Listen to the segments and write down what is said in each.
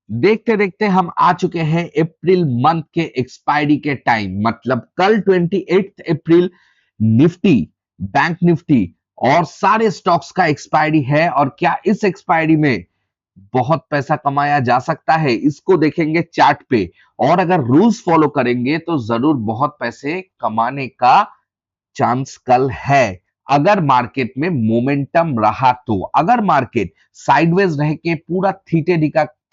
देखते देखते हम आ चुके हैं अप्रैल मंथ के एक्सपायरी के टाइम, मतलब कल 28 अप्रैल निफ्टी, बैंक निफ्टी और सारे स्टॉक्स का एक्सपायरी है। और क्या इस एक्सपायरी में बहुत पैसा कमाया जा सकता है, इसको देखेंगे चार्ट पे। और अगर रूल्स फॉलो करेंगे तो जरूर बहुत पैसे कमाने का चांस कल है, अगर मार्केट में मोमेंटम रहा तो। अगर मार्केट साइडवेज रह के पूरा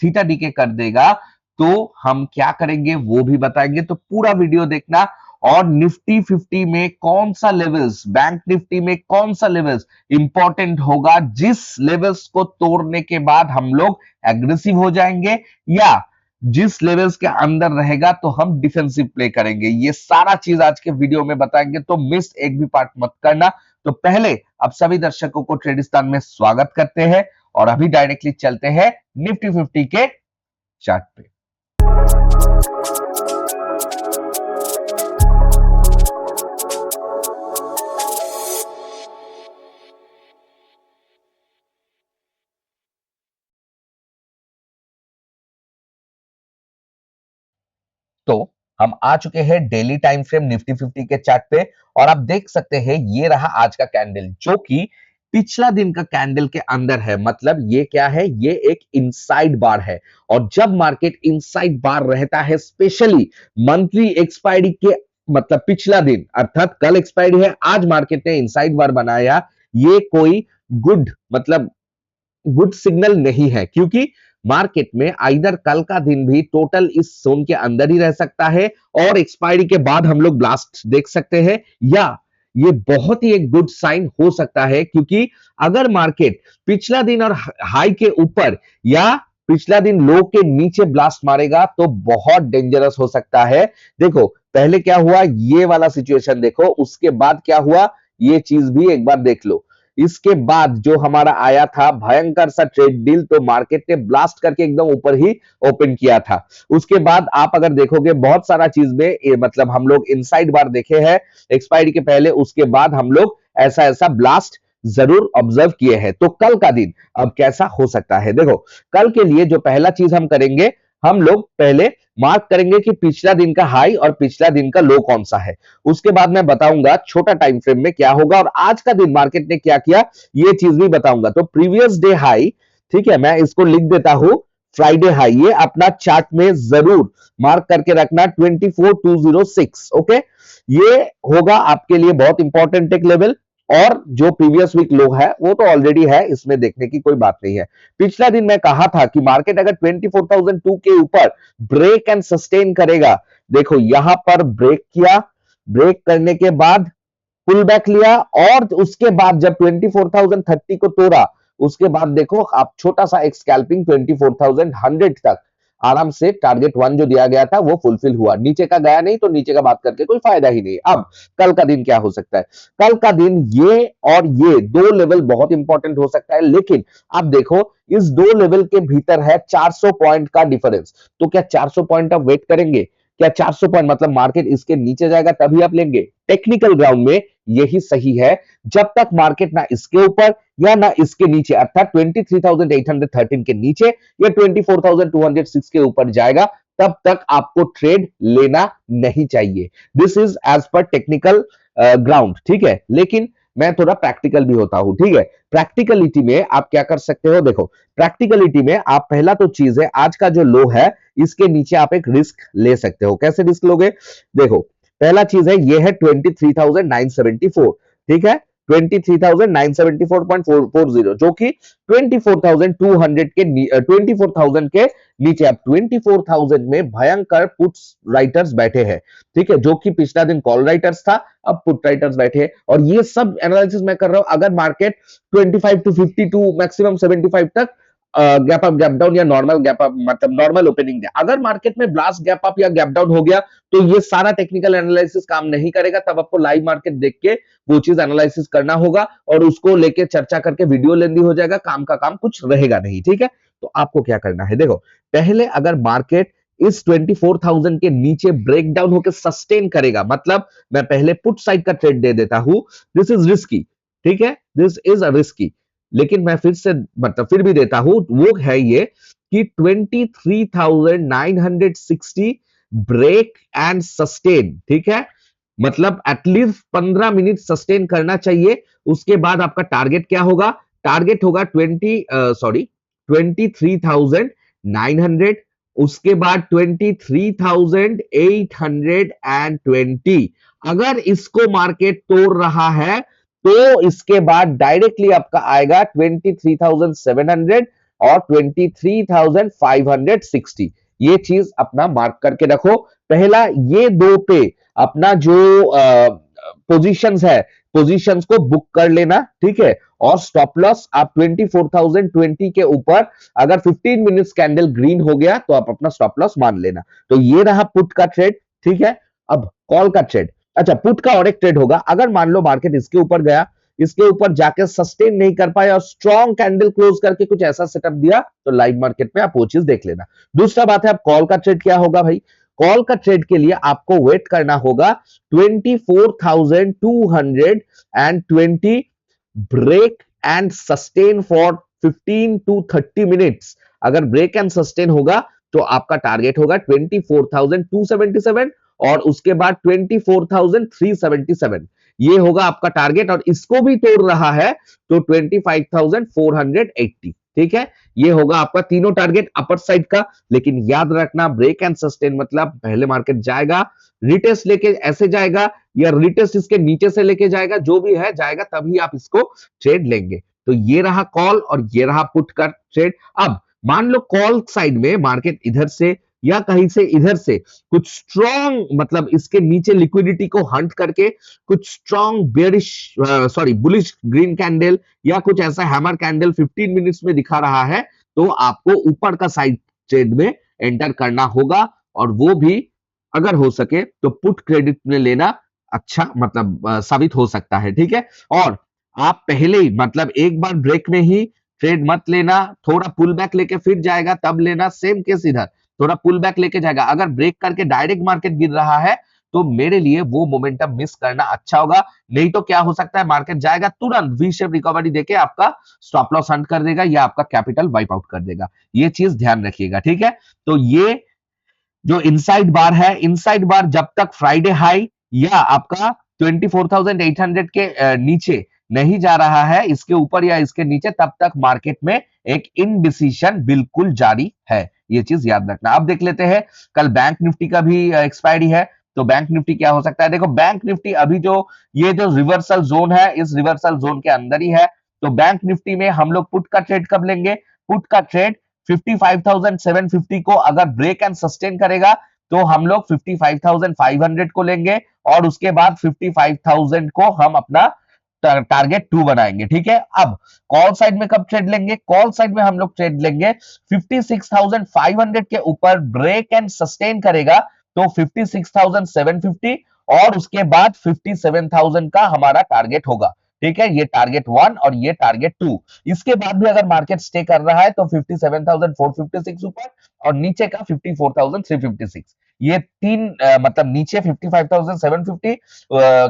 थीटा डीके कर देगा तो हम क्या करेंगे वो भी बताएंगे, तो पूरा वीडियो देखना। और निफ्टी 50 में कौन सा लेवल्स, बैंक निफ्टी में कौन सा लेवल्स इंपॉर्टेंट होगा, जिस लेवल्स को तोड़ने के बाद हम लोग एग्रेसिव हो जाएंगे, या जिस लेवल्स के अंदर रहेगा तो हम डिफेंसिव प्ले करेंगे, ये सारा चीज आज के वीडियो में बताएंगे, तो मिस एक भी पार्ट मत करना। तो पहले अब सभी दर्शकों को ट्रेडिस्तान में स्वागत करते हैं और अभी डायरेक्टली चलते हैं निफ्टी 50 के चार्ट पे। तो हम आ चुके हैं डेली टाइम फ्रेम निफ्टी 50 के चार्ट पे, और आप देख सकते हैं ये रहा आज का कैंडल, जो कि पिछला दिन का कैंडल के अंदर है। मतलब ये क्या है, ये एक इनसाइड बार है। और जब मार्केट इनसाइड बार रहता है, स्पेशली मंथली एक्सपायरी के, मतलब पिछला दिन अर्थात कल एक्सपायरी है, आज मार्केट ने इनसाइड बार बनाया, ये कोई गुड, मतलब गुड सिग्नल नहीं है, क्योंकि मार्केट में आइदर कल का दिन भी टोटल इस जोन के अंदर ही रह सकता है और एक्सपायरी के बाद हम लोग ब्लास्ट देख सकते हैं, या ये बहुत ही एक गुड साइन हो सकता है, क्योंकि अगर मार्केट पिछला दिन और हाई के ऊपर या पिछला दिन लो के नीचे ब्लास्ट मारेगा तो बहुत डेंजरस हो सकता है। देखो पहले क्या हुआ, ये वाला सिचुएशन देखो, उसके बाद क्या हुआ ये चीज भी एक बार देख लो। इसके बाद जो हमारा आया था भयंकर सा ट्रेड डील, तो मार्केट ने ब्लास्ट करके एकदम ऊपर ही ओपन किया था। उसके बाद आप अगर देखोगे बहुत सारा चीज में मतलब हम लोग इनसाइड बार देखे हैं एक्सपायरी के पहले, उसके बाद हम लोग ऐसा ऐसा ब्लास्ट जरूर ऑब्जर्व किए हैं। तो कल का दिन अब कैसा हो सकता है, देखो कल के लिए जो पहला चीज हम करेंगे, हम लोग पहले मार्क करेंगे कि पिछला दिन का हाई और पिछला दिन का लो कौन सा है। उसके बाद मैं बताऊंगा छोटा टाइम फ्रेम में क्या होगा और आज का दिन मार्केट ने क्या किया ये चीज भी बताऊंगा। तो प्रीवियस डे हाई, ठीक है, मैं इसको लिख देता हूं फ्राइडे हाई, ये अपना चार्ट में जरूर मार्क करके रखना 24206। ओके, ये होगा आपके लिए बहुत इंपॉर्टेंट एक लेवल। और जो प्रीवियस वीक लो है वो तो ऑलरेडी है, इसमें देखने की कोई बात नहीं है। पिछला दिन मैं कहा था कि मार्केट अगर 24,002 के ऊपर ब्रेक एंड सस्टेन करेगा, देखो यहां पर ब्रेक किया, ब्रेक करने के बाद पुल बैक लिया, और उसके बाद जब 24,030 को तोड़ा, उसके बाद देखो आप छोटा सा एक स्कैल्पिंग 24,100 तक आराम से टारगेट वन जो दिया गया था वो फुलफिल हुआ, नीचे का गया नहीं, तो नीचे का बात करके कोई फायदा ही नहीं। अब कल का दिन क्या हो सकता है, कल का दिन ये और ये दो लेवल बहुत इंपॉर्टेंट हो सकता है, लेकिन आप देखो इस दो लेवल के भीतर है 400 पॉइंट का डिफरेंस। तो क्या 400 पॉइंट आप वेट करेंगे, क्या 400 पॉइंट मतलब मार्केट इसके नीचे जाएगा तभी आप लेंगे? टेक्निकल ग्राउंड में यही सही है, जब तक मार्केट ना इसके ऊपर या ना इसके नीचे अर्थात 23,813 के नीचे या 24,206 के ऊपर जाएगा, तब तक आपको ट्रेड लेना नहीं चाहिए। This is as per technical ground, ठीक है, लेकिन मैं थोड़ा प्रैक्टिकल भी होता हूं, ठीक है। प्रैक्टिकलिटी में आप क्या कर सकते हो, देखो प्रैक्टिकलिटी में आप पहला तो चीज है आज का जो लो है इसके नीचे आप एक रिस्क ले सकते हो। कैसे रिस्क लोगे, देखो पहला चीज है ये है 23,974, ठीक है, 23,974.440, जो कि 24,200 के 24,000 के नीचे। अब 24,000 में भयंकर पुट्स राइटर्स बैठे हैं, ठीक है, जो कि पिछला दिन कॉल राइटर्स था, अब पुट राइटर्स बैठे हैं। और ये सब एनालिसिस मैं कर रहा हूं अगर मार्केट 25 टू 52 मैक्सिमम 75 तक गैप अप गैप डाउन या नॉर्मल गैप अप मतलब नॉर्मल ओपनिंग दे। अगर मार्केट में ब्लास्ट गैप अप या गैप डाउन हो गया तो ये सारा टेक्निकल एनालिसिस काम नहीं करेगा, तब आपको लाइव मार्केट देख के वो चीज एनालिसिस करना होगा और उसको लेके चर्चा करके वीडियो लेंदी हो जाएगा, काम का काम कुछ रहेगा नहीं, ठीक है। तो आपको क्या करना है, देखो पहले अगर मार्केट इस 24,000 के नीचे ब्रेकडाउन होकर सस्टेन करेगा, मतलब मैं पहले पुट साइड का ट्रेड दे देता हूं, दिस इज रिस्की, ठीक है, दिस इज अ रिस्की, लेकिन मैं फिर से मतलब फिर भी देता हूं, वो है ये कि 23,960 ब्रेक एंड सस्टेन, ठीक है, मतलब एटलीस्ट 15 मिनट सस्टेन करना चाहिए। उसके बाद आपका टारगेट क्या होगा? टारगेट होगा 23,900, उसके बाद 23,820। अगर इसको मार्केट तोड़ रहा है तो इसके बाद डायरेक्टली आपका आएगा 23,700 और 23,560। ये चीज अपना मार्क करके रखो। पहला ये दो पे अपना जो पोजीशंस है, पोजीशंस को बुक कर लेना, ठीक है। और स्टॉप लॉस आप 24,020 के ऊपर अगर 15 मिनट्स कैंडल ग्रीन हो गया तो आप अपना स्टॉप लॉस मान लेना। तो ये रहा पुट का ट्रेड, ठीक है। अब कॉल का ट्रेड, अच्छा पुट का और एक ट्रेड होगा। अगर मान लो मार्केट इसके ऊपर गया, इसके ऊपर जाकर सस्टेन नहीं कर पाए और स्ट्रॉन्ग कैंडल क्लोज करके कुछ ऐसा सेटअप दिया, तो लाइव मार्केट में आप वो चीज देख लेना। दूसरा बात है, अब कॉल का ट्रेड क्या होगा भाई? कॉल का ट्रेड के लिए आपको वेट करना होगा 24,220 break and sustain for 15 to 30 minutes. अगर ब्रेक एंड सस्टेन होगा तो आपका टारगेट होगा 24,277 और उसके बाद 24,377। ये होगा आपका टारगेट। और इसको भी तोड़ रहा है तो 25,480, ठीक है। ये होगा आपका तीनों टारगेट अपर साइड का। लेकिन याद रखना, ब्रेक एंड सस्टेन मतलब पहले मार्केट जाएगा, रिटेस्ट लेके ऐसे जाएगा या रिटेस्ट इसके नीचे से लेके जाएगा, जो भी है जाएगा, तभी आप इसको ट्रेड लेंगे। तो ये रहा कॉल और ये रहा पुट का ट्रेड। अब मान लो कॉल साइड में मार्केट इधर से या कहीं से इधर से कुछ स्ट्रॉन्ग, मतलब इसके नीचे लिक्विडिटी को हंट करके कुछ strong bearish bullish green candle या कुछ ऐसा हैमर कैंडल 15 मिनट्स में दिखा रहा है, तो आपको ऊपर का साइड ट्रेड में एंटर करना होगा। और वो भी अगर हो सके तो पुट क्रेडिट में लेना अच्छा, मतलब साबित हो सकता है, ठीक है। और आप पहले ही, मतलब एक बार ब्रेक में ही ट्रेड मत लेना, थोड़ा पुल बैक लेके फिर जाएगा तब लेना। सेम केस इधर, थोड़ा पुल बैक लेके जाएगा, अगर ब्रेक करके डायरेक्ट मार्केट गिर रहा है तो मेरे लिए वो मोमेंटम मिस करना अच्छा होगा। नहीं तो क्या हो सकता है, मार्केट जाएगा तुरंत वी शेप रिकवरी देके आपका स्टॉप लॉस हंट कर देगा या आपका कैपिटल वाइप आउट कर देगा। ये चीज ध्यान रखिएगा, ठीक है। तो ये जो इनसाइड बार है, इनसाइड बार जब तक फ्राइडे हाई या आपका 24,800 के नीचे नहीं जा रहा है, इसके ऊपर या इसके नीचे, तब तक मार्केट में एक इनडिसीजन बिल्कुल जारी है। ये चीज याद रखना। अब देख लेते हैं, कल बैंक निफ्टी का भी एक्सपायरी है, तो बैंक निफ्टी क्या हो सकता है? देखो बैंक निफ्टी अभी जो ये जो रिवर्सल जोन है, इस रिवर्सल जोन के अंदर ही है। तो बैंक निफ्टी में हम लोग पुट का ट्रेड कब लेंगे? पुट का ट्रेड 55,750 को अगर ब्रेक एंड सस्टेन करेगा तो हम लोग 55,500 को लेंगे और उसके बाद 55,000 को हम अपना टारगेट 2 बनाएंगे, ठीक है। अब कॉल साइड में कब ट्रेड लेंगे? कॉल साइड में हम लोग ट्रेड लेंगे 56,500 के ऊपर ब्रेक एंड सस्टेन करेगा तो 56,750 और उसके बाद 57,000 का हमारा टारगेट होगा, ठीक है। ये टारगेट 1 और ये टारगेट 2। इसके बाद भी अगर मार्केट स्टे कर रहा है तो 57,456 ऊपर और नीचे का 54,356। ये तीन मतलब नीचे 55,750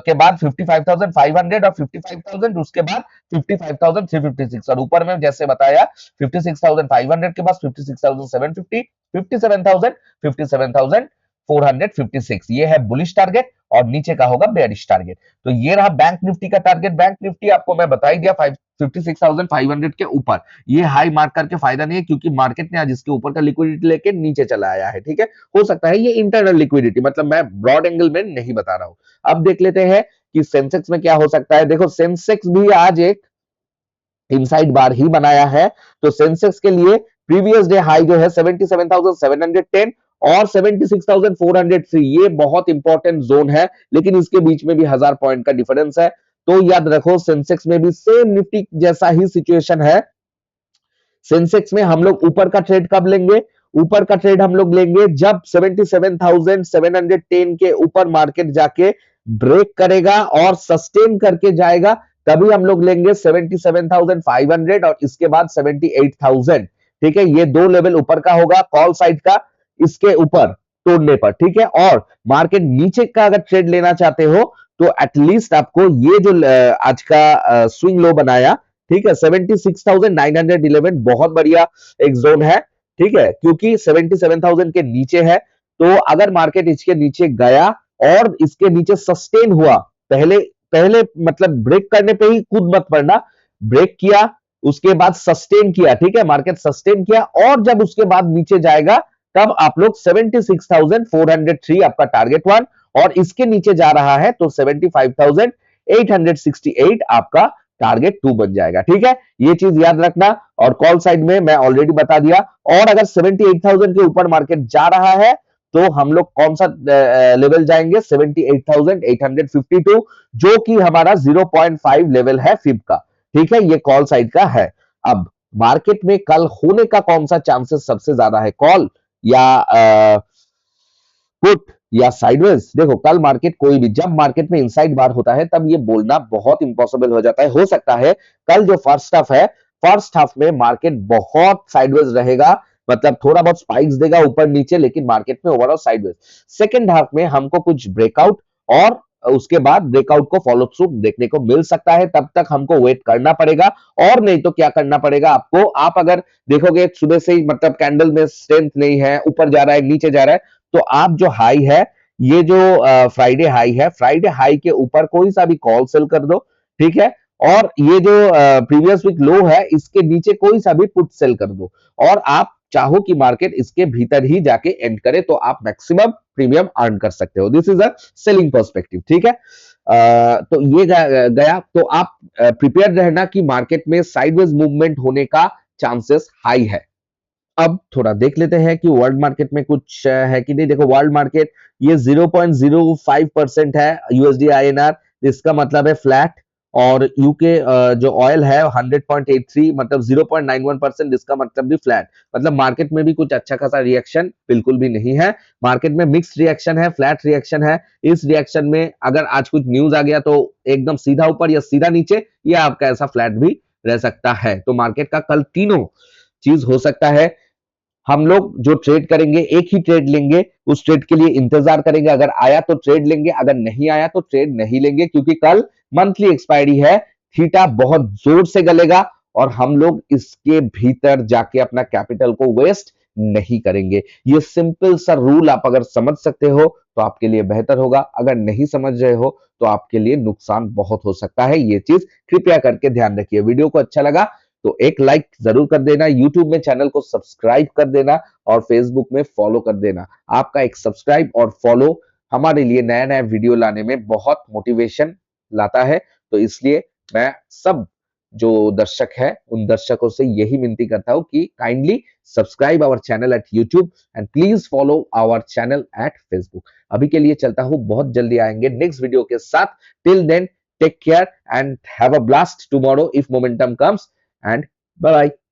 के बाद 55,500 और 55,000, उसके बाद 55,356 और ऊपर में जैसे बताया 56,500 के बाद 56,750, 57,000, 57,456। ये है बुलिश टारगेट और नीचे का होगा बेयरिश टारगेट। तो ये रहा बैंक निफ्टी का टारगेट। बैंक निफ्टी आपको मैं बता ही दिया 56,500 के ऊपर। ये हाई मार्क करके फायदा नहीं है क्योंकि मार्केट ने आज इसके ऊपर का लिक्विडिटी लेके नीचे चला आया है, ठीक है। हो सकता है ये इंटरनल लिक्विडिटी, मतलब मैं ब्रॉड एंगल में नहीं बता रहा हूं। अब देख लेते हैं कि सेंसेक्स में क्या हो सकता है। देखो सेंसेक्स भी आज एक इनसाइड बार ही बनाया है। तो सेंसेक्स के लिए प्रीवियस डे हाई जो है 77,710 और 76,403, ये बहुत इंपॉर्टेंट जोन है, लेकिन इसके बीच में भी 1000 पॉइंट का डिफरेंस है। तो याद रखो सेंसेक्स में भी सेम निफ्टी जैसा ही सिचुएशन है। सेंसेक्स में हम लोग ऊपर का ट्रेड कब लेंगे? ऊपर का ट्रेड हम लोग लेंगे जब 77,710 के ऊपर मार्केट जाके ब्रेक करेगा और सस्टेन करके जाएगा, तभी हम लोग लेंगे 77,500 और इसके बाद 78,000, ठीक है। ये दो लेवल ऊपर का होगा कॉल साइड का, इसके ऊपर तोड़ने पर, ठीक है। और मार्केट नीचे का अगर ट्रेड लेना चाहते हो तो एटलीस्ट आपको ये जो आज का स्विंग लो बनाया, ठीक है, 76,911 बहुत बढ़िया एक जोन है। ठीक है, क्योंकि 77,000 के नीचे है। तो अगर मार्केट इसके नीचे गया और इसके नीचे सस्टेन हुआ, पहले पहले मतलब ब्रेक करने पे ही कूद मत पड़ना, ब्रेक किया उसके बाद सस्टेन किया, ठीक है, मार्केट सस्टेन किया और जब उसके बाद नीचे जाएगा तब आप लोग 76,403 आपका टारगेट वन, और इसके नीचे जा रहा है तो 75,868 आपका टारगेट टू बन जाएगा, ठीक है, ये चीज याद रखना। और कॉल साइड में मैं ऑलरेडी बता दिया। और अगर 78,000 के ऊपर मार्केट जा रहा है तो हम लोग कौन सा लेवल जाएंगे, 78,852, जो कि हमारा 0.5 लेवल है फिब का, ठीक है, ये कॉल साइड का है। अब मार्केट में कल होने का कौन सा चांसेस सबसे ज्यादा है, कॉल या पुट या साइडवेज? देखो कल मार्केट कोई भी, जब मार्केट में इनसाइड बार होता है तब ये बोलना बहुत इंपॉसिबल हो जाता है। हो सकता है कल जो फर्स्ट हाफ है, फर्स्ट हाफ में मार्केट बहुत साइडवेज रहेगा, मतलब थोड़ा बहुत स्पाइक्स देगा ऊपर नीचे, लेकिन मार्केट में ओवरऑल साइडवेज। सेकंड हाफ में हमको कुछ ब्रेकआउट और उसके बाद ब्रेकआउट को फॉलो थ्रू देखने को मिल सकता है, तब तक हमको वेट करना पड़ेगा। और नहीं तो क्या करना पड़ेगा आपको, आप अगर देखोगे सुबह से ही मतलब कैंडल में स्ट्रेंथ नहीं है, ऊपर जा रहा है नीचे जा रहा है, तो आप जो हाई है, ये जो फ्राइडे हाई है, फ्राइडे हाई के ऊपर कोई सा भी कॉल सेल कर दो, ठीक है, और ये जो प्रीवियस वीक लो है इसके नीचे कोई सा भी पुट सेल कर दो, और आप चाहो कि मार्केट इसके भीतर ही जाके एंड करे तो आप मैक्सिमम प्रीमियम अर्न कर सकते हो। This is a selling perspective, ठीक है। तो ये गया, तो आप प्रिपेयर रहना कि मार्केट में साइडवेज मूवमेंट होने का चांसेस हाई है। अब थोड़ा देख लेते हैं कि वर्ल्ड मार्केट में कुछ है कि नहीं। देखो वर्ल्ड मार्केट ये 0.05% है यूएसडी आईएनआर, इसका मतलब है फ्लैट। और यूके जो ऑयल है 100.83 मतलब 0.91%, इसका मतलब भी फ्लैट। मतलब मार्केट में भी कुछ अच्छा खासा रिएक्शन बिल्कुल भी नहीं है। मार्केट में मिक्स्ड रिएक्शन है, फ्लैट रिएक्शन है। इस रिएक्शन में अगर आज कुछ न्यूज आ गया तो एकदम सीधा ऊपर या सीधा नीचे, या आपका ऐसा फ्लैट भी रह सकता है। तो मार्केट का कल तीनों चीज हो सकता है। हम लोग जो ट्रेड करेंगे एक ही ट्रेड लेंगे, उस ट्रेड के लिए इंतजार करेंगे, अगर आया तो ट्रेड लेंगे, अगर नहीं आया तो ट्रेड नहीं लेंगे, क्योंकि कल मंथली एक्सपायरी है। थीटा बहुत जोर से गलेगा और हम लोग इसके भीतर जाके अपना कैपिटल को वेस्ट नहीं करेंगे। ये सिंपल सा रूल आप अगर समझ सकते हो तो आपके लिए बेहतर होगा, अगर नहीं समझ रहे हो तो आपके लिए नुकसान बहुत हो सकता है। ये चीज कृपया करके ध्यान रखिए। वीडियो को अच्छा लगा तो एक लाइक जरूर कर देना, यूट्यूब में चैनल को सब्सक्राइब कर देना और फेसबुक में फॉलो कर देना। आपका एक सब्सक्राइब और फॉलो हमारे लिए नया नया वीडियो लाने में बहुत मोटिवेशन लाता है। तो इसलिए मैं सब जो दर्शक है उन दर्शकों से यही विनती करता हूं कि kindly subscribe our channel at YouTube and please follow our channel at Facebook. अभी के लिए चलता हूं, बहुत जल्दी आएंगे नेक्स्ट वीडियो के साथ। Till then take care and have a blast tomorrow if momentum comes, and bye bye.